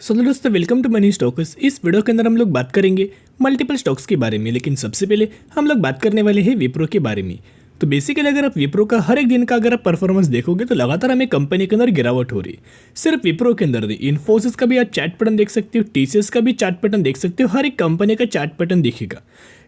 दोस्तों welcome to money stocks. इस video के अंदर हम लोग बात करेंगे मल्टीपल स्टॉक्स के बारे में, लेकिन सबसे पहले हम लोग बात करने वाले हैं विप्रो के बारे में। तो बेसिकली अगर आप विप्रो का हर एक दिन का अगर आप परफॉर्मेंस देखोगे तो लगातार हमें कंपनी के अंदर गिरावट हो रही है। सिर्फ विप्रो के अंदर नहीं, इन्फोसिस का भी आप चार्ट पैटर्न देख सकते हो, टीसीएस का भी चार्ट पैटर्न देख सकते हो, हर एक कंपनी का चार्ट पैटर्न दिखेगा।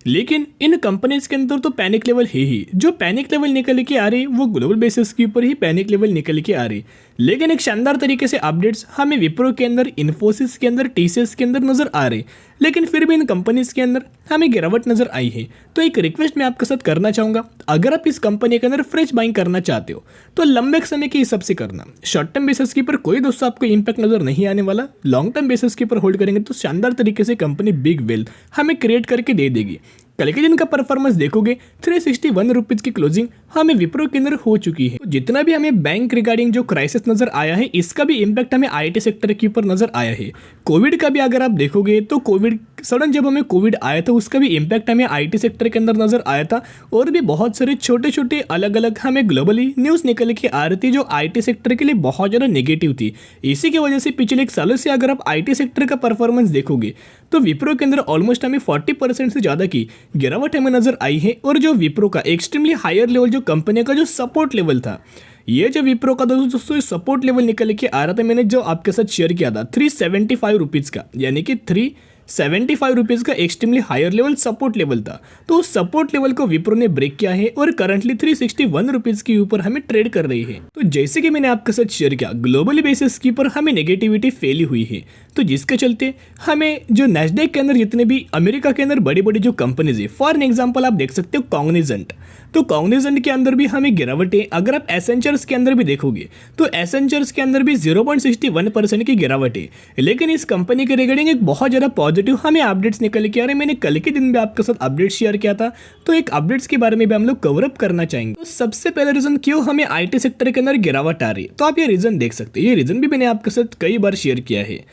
लेकिन इन कंपनीज के अंदर तो पैनिक लेवल है ही, जो पैनिक लेवल निकल के आ रही वो ग्लोबल बेसिस के ऊपर ही पैनिक लेवल निकल के आ रही। लेकिन एक शानदार तरीके से अपडेट्स हमें विप्रो के अंदर, इन्फोसिस के अंदर, टीसीएस के अंदर नजर आ रहे, लेकिन फिर भी इन कंपनीज के अंदर हमें गिरावट नजर आई है। तो एक रिक्वेस्ट मैं आपके साथ करना चाहूंगा, अगर आप इस कंपनी के अंदर फ्रेश बाइंग करना चाहते हो तो लंबे समय के हिसाब से करना। शॉर्ट टर्म बेसिस के ऊपर कोई दोस्तों आपको इंपैक्ट नजर नहीं आने वाला। लॉन्ग टर्म बेसिस के ऊपर होल्ड करेंगे तो शानदार तरीके से कंपनी बिग वेल्थ हमें क्रिएट करके दे देगी। कल के दिन का परफॉर्मेंस देखोगे 361 रुपीज की क्लोजिंग हमें विप्रो के अंदर हो चुकी है। तो जितना भी हमें बैंक रिगार्डिंग जो क्राइसिस नजर आया है, इसका भी इम्पैक्ट हमें आईटी सेक्टर के ऊपर नजर आया है। कोविड का भी अगर आप देखोगे तो कोविड सडन जब हमें कोविड आया था उसका भी इम्पैक्ट हमें आईटी सेक्टर के अंदर नजर आया था। और भी बहुत सारे छोटे छोटे अलग अलग हमें ग्लोबली न्यूज़ निकल के आ रही थी जो आईटी सेक्टर के लिए बहुत ज़्यादा नेगेटिव थी। इसी की वजह से पिछले एक सालों से अगर आप आईटी सेक्टर का परफॉर्मेंस देखोगे तो विप्रो के अंदर ऑलमोस्ट हमें 40% से ज़्यादा की गिरावट हमें नजर आई है। और जो विप्रो का एक्सट्रीमली हायर लेवल जो कंपनी का जो सपोर्ट लेवल था, ये जो विप्रो का दोस्तों सपोर्ट लेवल निकल के आ रहा था, मैंने जो आपके साथ शेयर किया था 375 रुपीज़ का, यानी कि 375 रुपीज़ का extremely higher level support level था। तो उस सपोर्ट लेवल को विप्रो ने ब्रेक किया है और करंटली 361 रुपीज़ के ऊपर हमें ट्रेड कर रही है। तो जैसे कि मैंने आपके साथ शेयर किया, ग्लोबली बेसिस के ऊपर हमें नेगेटिविटी फैली हुई है, तो जिसके चलते हमें जो नैस्डैक के अंदर जितने भी अमेरिका के अंदर बड़ी बड़ी जो कंपनीज है, फॉर एग्जाम्पल आप देख सकते हो कॉग्निजेंट, तो कॉग्निजेंट के अंदर भी हमें गिरावट है। अगर आप एसेंचर्स के अंदर भी देखोगे तो एसेंचर्स के अंदर भी 0.61% की गिरावट है। लेकिन इस कंपनी के रिगार्डिंग एक बहुत ज़्यादा पॉजिटिव हमें अपडेट्स निकल के आ रहे हैं। मैंने कल के दिन भी आपके साथ अपडेट शेयर किया था, तो एक अपडेट्स के बारे में भी हम लोग कवर अप करना चाहेंगे। तो सबसे पहला रीजन क्यों हमें आईटी सेक्टर के अंदर गिरावट आ रही है, तो आप ये रीजन देख सकते हैं। ये रीजन भी मैंने आपके साथ कई बार शेयर किया है।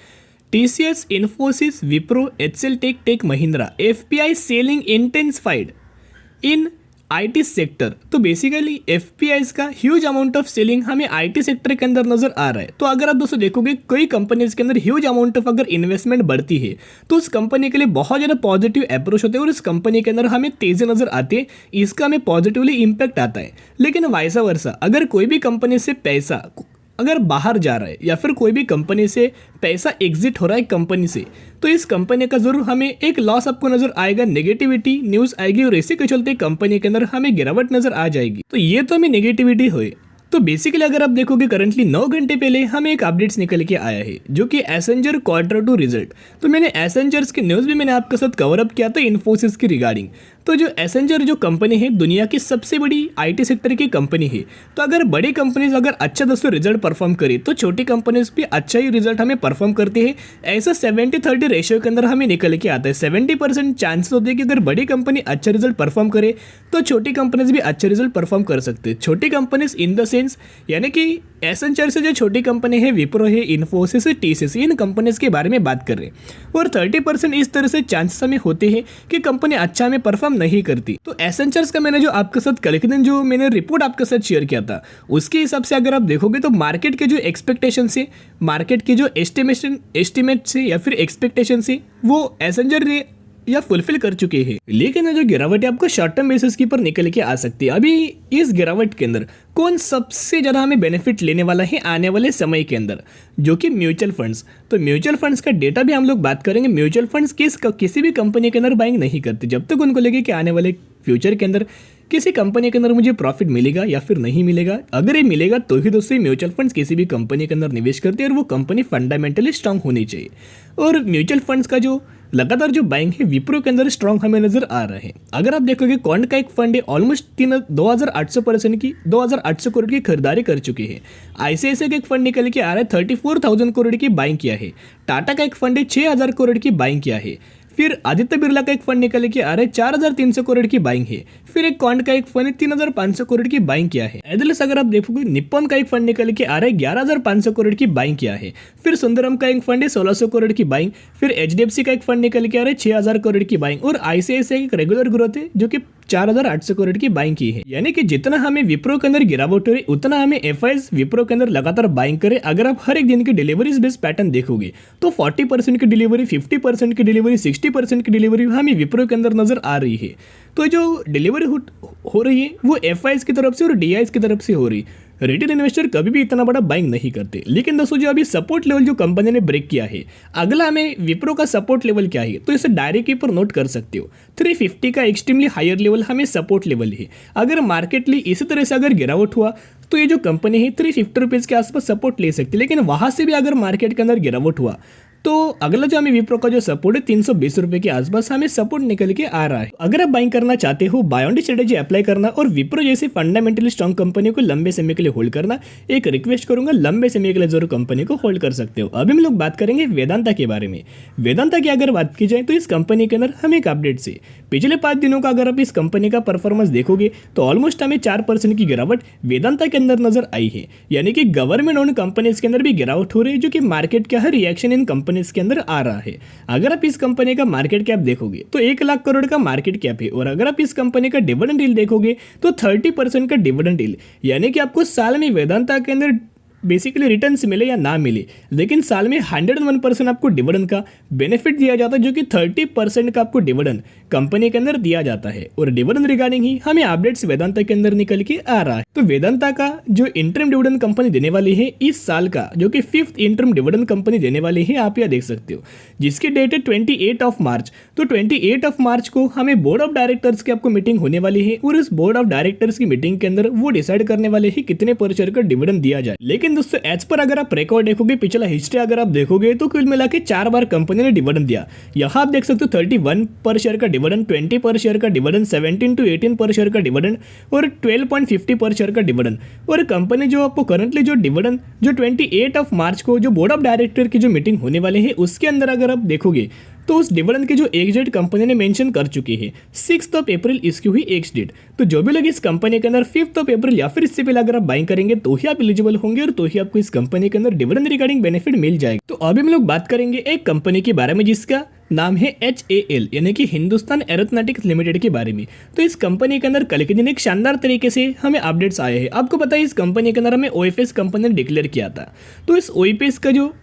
TCS, Infosys, Wipro, HCL Tech Mahindra, FPI selling intensified in IT sector. तो बेसिकली एफपीआईज का ह्यूज अमाउंट ऑफ सेलिंग हमें आईटी सेक्टर के अंदर नजर आ रहा है। तो अगर आप दोस्तों देखोगे कई कंपनीज के अंदर ह्यूज अमाउंट ऑफ अगर इन्वेस्टमेंट बढ़ती है तो उस कंपनी के लिए बहुत ज़्यादा पॉजिटिव अप्रोच होते हैं और उस कंपनी के अंदर हमें तेजी नजर आती है, इसका हमें पॉजिटिवली इम्पैक्ट आता है। लेकिन वाइसा वर्सा, अगर कोई भी कंपनी से पैसा अगर बाहर जा रहा है या फिर कोई भी कंपनी से पैसा एग्जिट हो रहा है कंपनी से, तो इस कंपनी का जरूर हमें एक लॉस आपको नजर आएगा, नेगेटिविटी न्यूज़ आएगी और इसी के चलते कंपनी के अंदर हमें गिरावट नजर आ जाएगी। तो ये तो हमें नेगेटिविटी हुई। तो बेसिकली अगर आप देखोगे करंटली 9 घंटे पहले हमें एक अपडेट्स निकल के आया है जो कि एसेंजर क्वार्टर 2 रिजल्ट। तो मैंने एसेंजर्स की न्यूज़ भी मैंने आपके साथ कवर अप किया था इन्फोसिस की रिगार्डिंग। तो जो एसेंजर जो कंपनी है दुनिया की सबसे बड़ी आईटी सेक्टर की कंपनी है। तो अगर बड़ी कंपनीज अगर अच्छा दोस्तों रिजल्ट परफॉर्म करे तो छोटी कंपनीज भी अच्छा ही रिजल्ट हमें परफॉर्म करती है। ऐसा 70-30 रेशियो के अंदर हमें निकल के आता है। 70% चांसेस होते हैं कि अगर बड़ी कंपनी अच्छा रिजल्ट परफॉर्म करे तो छोटी कंपनीज भी अच्छा रिजल्ट परफॉर्म कर सकते हैं। छोटी कंपनीज इन द सेंस यानी कि एसेंचर से जो छोटी कंपनी है, विप्रो है, इन्फोसिस है, टीसीएस, इन कंपनीज के बारे में बात कर रहे हैं। और 30% इस तरह से चांसेस हमें होते हैं कि कंपनी अच्छा में परफॉर्म नहीं करती। तो एसेंचर्स का मैंने जो आपके साथ कल के दिन जो मैंने रिपोर्ट आपके साथ शेयर किया था उसके हिसाब से अगर आप देखोगे तो मार्केट के जो एक्सपेक्टेशन से, मार्केट के जो एस्टिमेट से या फिर एक्सपेक्टेशन से वो एसेंचर ने या फुलफिल कर चुके हैं। लेकिन जो गिरावट है आपको शॉर्ट टर्म बेसिस के ऊपर निकल के आ सकती है। अभी इस गिरावट के अंदर कौन सबसे ज़्यादा हमें बेनिफिट लेने वाला है आने वाले समय के अंदर, जो कि म्यूचुअल फंड्स। तो म्यूचुअल फंड्स का डेटा भी हम लोग बात करेंगे। म्यूचुअल फंड्स किसी भी कंपनी के अंदर बाइंग नहीं करते जब तक उनको लगे कि आने वाले फ्यूचर के अंदर किसी कंपनी के अंदर मुझे प्रॉफिट मिलेगा या फिर नहीं मिलेगा। अगर ये मिलेगा तो ही दोस्तों म्यूचुअल फंड्स किसी भी कंपनी के अंदर निवेश करते हैं और वो कंपनी फंडामेंटली स्ट्रांग होनी चाहिए। और म्यूचुअल फंड्स का जो लगातार जो बाइंग है विप्रो के अंदर स्ट्रांग हमें नजर आ रहा है। अगर आप देखोगे क्वांट का एक फंड है ऑलमोस्ट 2800 करोड़ की खरीदारी कर चुकी है। आईसीआईसीआई का एक फंड निकल के आ रहा है 34,000 करोड़ की बाइंग किया है। टाटा का एक फंड है 6,000 करोड़ की बाइंग किया है। फिर आदित्य बिरला का एक फंड निकल के आ रहा है 4,300 करोड़ की बाइंग है। फिर एक क्वांट का एक फंड है 3,500 करोड़ की बाइंग किया है। एडलस अगर आप देखोगे निप्पॉन का एक फंड निकल के आ रहा है 11,500 करोड़ की बाइंग किया है। फिर सुंदरम का एक फंड है 1,600 करोड़ की बाइंग। फिर एचडीएफसी का एक फंड निकल के आ रहा है 6,000 करोड़ की बाइंग। और आईसीआईसीआई एक रेगुलर ग्रोथ है जो कि 4,800 करोड़ की बाइंग की है। यानी कि जितना हमें विप्रो के अंदर गिरावट हो रही उतना हमें एफआईज विप्रो के अंदर लगातार बाइंग करे। अगर आप हर एक दिन की डिलीवरीज बेस्ड पैटर्न देखोगे तो 40% की डिलीवरी, 50% की डिलीवरी, 60% की डिलीवरी हमें विप्रो के अंदर नजर आ रही है। तो जो डिलीवरी हो रही है वो एफआईज की तरफ से और डीआईज की तरफ से हो रही। रिटेल इन्वेस्टर कभी भी इतना बड़ा बाइंग नहीं करते। लेकिन दोस्तों जो अभी सपोर्ट लेवल जो कंपनी ने ब्रेक किया है, अगला हमें विप्रो का सपोर्ट लेवल क्या है तो इसे डायरी के ऊपर नोट कर सकते हो। 350 का एक्सट्रीमली हायर लेवल हमें सपोर्ट लेवल है। अगर मार्केटली इसी तरह से अगर गिरावट हुआ तो ये जो कंपनी है 350 रुपीज़ के आसपास सपोर्ट ले सकती है। लेकिन वहां से भी अगर मार्केट के अंदर गिरावट हुआ तो अगला जो हमें विप्रो का जो सपोर्ट है 320 रुपए के आसपास हमें सपोर्ट निकल के आ रहा है। अगर आप बाइंग करना चाहते हो, buy on the strategy apply करना और विप्रो जैसे फंडामेंटली स्ट्रॉन्ग कंपनी को लंबे समय के लिए होल्ड करना, एक रिक्वेस्ट करूंगा लंबे समय के लिए जरूर कंपनी को होल्ड कर सकते हो। अभी हम लोग बात करेंगे वेदांता के बारे में। वेदांता की अगर बात की जाए तो इस कंपनी के अंदर हमें एक अपडेट से पिछले 5 दिनों का अगर आप इस कंपनी का परफॉर्मेंस देखोगे तो ऑलमोस्ट हमें 4% की गिरावट वेदांता के अंदर नजर आई है। यानी कि गवर्नमेंट ओन्ड कंपनीज के अंदर भी गिरावट हो रही है, जो कि मार्केट का हर रिएक्शन इन कंपनीज के अंदर आ रहा है। अगर आप इस कंपनी का मार्केट कैप देखोगे तो 1 लाख करोड़ का मार्केट कैप है। और अगर आप इस कंपनी का डिविडेंड यील्ड देखोगे तो 30% का डिविडेंड यील्ड, यानी कि आपको साल में वेदांता के अंदर बेसिकली रिटर्न्स मिले या ना मिले, लेकिन साल में 101% आपको डिविडेंड का बेनिफिट दिया जाता है, जो कि 30% का आपको डिविडेंड कंपनी के अंदर दिया जाता है। और डिविडेंड रिगार्डिंग ही हमें अपडेट्स वेदांता के अंदर निकल के आ रहा है। तो वेदांता का जो इंटरम डिविडेंड कंपनी देने वाली है इस साल का, जो कि 5th इंटरम डिविडेंड कंपनी देने वाली है, आप यह देख सकते हो, जिसकी डेट है 28 मार्च। तो 28 मार्च को हमें बोर्ड ऑफ डायरेक्टर्स की आपको मीटिंग होने वाली है और इस बोर्ड ऑफ डायरेक्टर्स की मीटिंग के अंदर वो डिसाइड करने वाले हैं कितने पर शेयर का डिविडेंड दिया जाए। लेकिन दोस्तों एज पर अगर आप रिकॉर्ड देखोगे, पिछला हिस्ट्री अगर आप देखोगे तो कुल मिला के 4 बार कंपनी ने डिविडेंड दिया। यहाँ आप देख सकते हो 31 पर शेयर का डिविडेंड, 20 पर शेयर का डिविडेंड, 17 to 18 पर शेयर का डिविडेंड और 12.50 पर शेयर का डिविडेंड। और कंपनी जो आपको करंटली जो डिविडेंड जो 28 मार्च को जो बोर्ड ऑफ डायरेक्टर की जो मीटिंग होने वाली है उसके अंदर अगर आप देखोगे तो उस डिविडेंड की जो एक्स डेट कंपनी ने मेंशन कर चुकी है 6 अप्रैल इसकी हुई एक्स डेट। तो जो भी लोग इस कंपनी के अंदर 5 अप्रैल या फिर इससे पहले अगर आप बाइंग करेंगे तो ही आप एलिजिबल होंगे और तो ही आपको इस कंपनी के अंदर डिविडेंड रिगार्डिंग बेनिफिट मिल जाएगा। तो अभी हम लोग बात करेंगे एक कंपनी के बारे में जिसका नाम है HAL, यानी कि हिंदुस्तान एरोनॉटिक्स लिमिटेड के बारे में। तो इस कंपनी के अंदर कल के दिन एक शानदार तरीके से हमें अपडेट्स आए हैं। आपको पता है इस कंपनी के अंदर हमें OFS कंपनी ने डिक्लेयर किया था। तो इस OFS का जो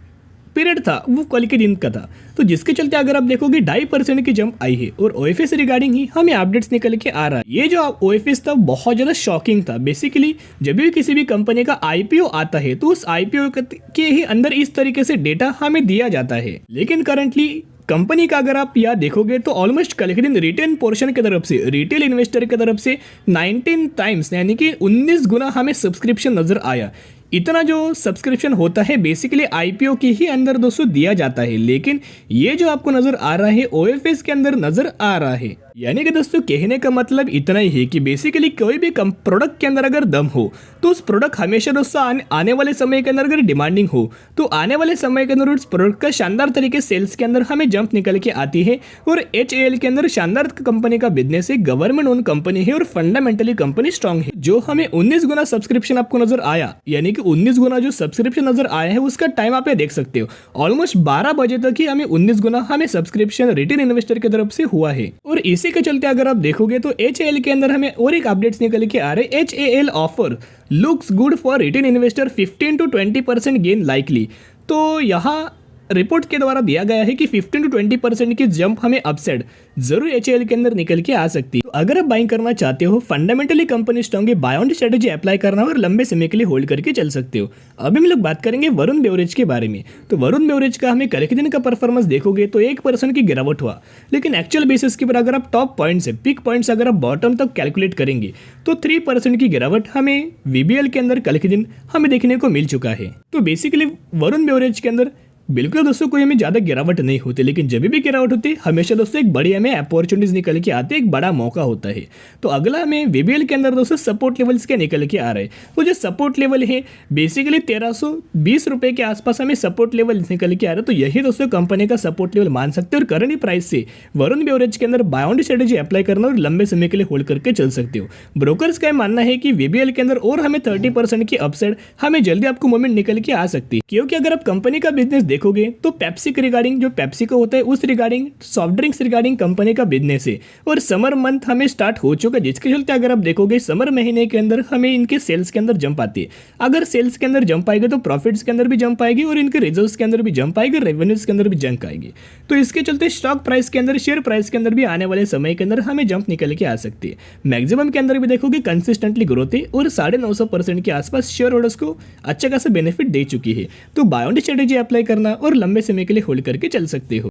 पीरियड था वो कल के दिन का था, तो जिसके चलते अगर आप देखोगे 2.5% की जंप आई है और OFS रिगार्डिंग ही हमें अपडेट्स निकल के आ रहा है। ये जो OFS था बहुत ज़्यादा शॉकिंग था। बेसिकली जब भी किसी भी कंपनी का IPO आता है तो उस IPO के ही अंदर इस तरीके से डेटा हमें दिया जाता है। लेकिन करंटली कंपनी का अगर आप यहाँ देखोगे तो ऑलमोस्ट कल के दिन रिटेल पोर्शन की तरफ से, रिटेल इन्वेस्टर की तरफ से 19 टाइम्स यानी कि 19 गुना हमें सब्सक्रिप्शन नजर आया। इतना जो सब्सक्रिप्शन होता है बेसिकली IPO के ही अंदर दोस्तों दिया जाता है। लेकिन ये जो आपको नजर आ रहा है OFS के अंदर नजर आ रहा है। यानी कि दोस्तों कहने का मतलब इतना ही है कि बेसिकली कोई भी प्रोडक्ट के अंदर अगर दम हो तो उस प्रोडक्ट हमेशा दोस्तों आने वाले समय के अंदर अगर डिमांडिंग हो तो आने वाले समय के अंदर उस प्रोडक्ट का शानदार तरीके सेल्स के अंदर हमें जंप निकल के आती है। और HAL के अंदर शानदार कंपनी का बिजनेस है, गवर्नमेंट ओन कंपनी है और फंडामेंटली कंपनी स्ट्रांग है। जो हमें 19 गुना सब्सक्रिप्शन आपको नजर आया, यानी कि 19 गुना जो सब्सक्रिप्शन नजर आया है उसका टाइम आप देख सकते हो, ऑलमोस्ट 12 बजे तक ही हमें 19 गुना हमें सब्सक्रिप्शन रिटेल इन्वेस्टर की तरफ से हुआ है। और इसी के चलते अगर आप देखोगे तो HAL के अंदर हमें और एक अपडेट्स निकल के आ रहे। HAL offer looks good for retail investor, 15 to 20% gain likely. तो यहाँ रिपोर्ट के द्वारा दिया गया है कि 15 to 20% की जंप हमें अपसाइड जरूर HAL के अंदर निकल के आ सकती है। तो अगर आप बाइंग करना चाहते हो, फंडामेंटली कंपनी स्ट्रांग है, बाय ऑन स्ट्रेटेजी अप्लाई करना और लंबे समय के लिए होल्ड करके चल सकते हो। अभी हम लोग बात करेंगे वरुण बेवरेज के बारे में। तो वरुण बेवरेज का हमें कल के दिन का परफॉर्मेंस देखोगे तो 1% की गिरावट हुआ। लेकिन एक्चुअल बेसिस के ऊपर अगर आप टॉप पॉइंट्स है, पिक पॉइंट्स अगर आप बॉटम तक कैलकुलेट करेंगे तो 3% की गिरावट हमें VBL के अंदर कल के दिन हमें देखने को मिल चुका है। तो बेसिकली वरुण बेवरेज के अंदर बिल्कुल दोस्तों कोई हमें ज़्यादा गिरावट नहीं होती, लेकिन जब भी गिरावट होती है हमेशा दोस्तों एक बड़ी हमें अपॉर्चुनिटीज निकल के आते, एक बड़ा मौका होता है। तो अगला हमें VBL के अंदर दोस्तों सपोर्ट लेवल्स के निकल के आ रहे हैं। तो जो सपोर्ट लेवल है बेसिकली 1320 रुपये के आसपास हमें सपोर्ट लेवल निकल के आ रहा है। तो यही दोस्तों कंपनी का सपोर्ट लेवल मान सकते हो और करंट प्राइस से वरुण बेवरेज के अंदर बाय ऑन स्ट्रेटेजी अप्लाई करना और लंबे समय के लिए होल्ड करके चल सकते हो। ब्रोकर्स का मानना है कि VBL के अंदर और हमें 30% की अपसाइड हमें जल्दी आपको मूवमेंट निकल के आ सकती है, क्योंकि अगर आप कंपनी का बिजनेस देखोगे तो पेप्सी के रिगार्डिंग, जो पेप्सी को होता है उस regarding, soft drinks regarding company का बिजनेस है और समर मंथ हमें स्टार्ट हो चुका है, जिसके चलते अगर आप देखोगे समर महीने के अंदर हमें इनके सेल्स के अंदर जंप आती है। अगर सेल्स के अंदर जंप आएगी तो प्रॉफिट्स के अंदर भी जंप आएगी और इनके रिजल्ट्स के अंदर भी जंप आएगी, रेवेन्यूज के अंदर भी जंप आएगी। तो इसके चलते स्टॉक प्राइस के अंदर, शेयर प्राइस के अंदर भी आने वाले समय के अंदर हमें जंप निकल के आ सकती है। मैक्सिमम के अंदर भी देखोगे कंसिस्टेंटली ग्रोथ है और 950% के आसपास शेयर होल्डर्स को अच्छा खासा बेनिफिट दे चुकी है। तो बाय ऑन स्ट्रेटेजी अप्लाई करना और लंबे समय के लिए होल्ड करके चल सकते हो।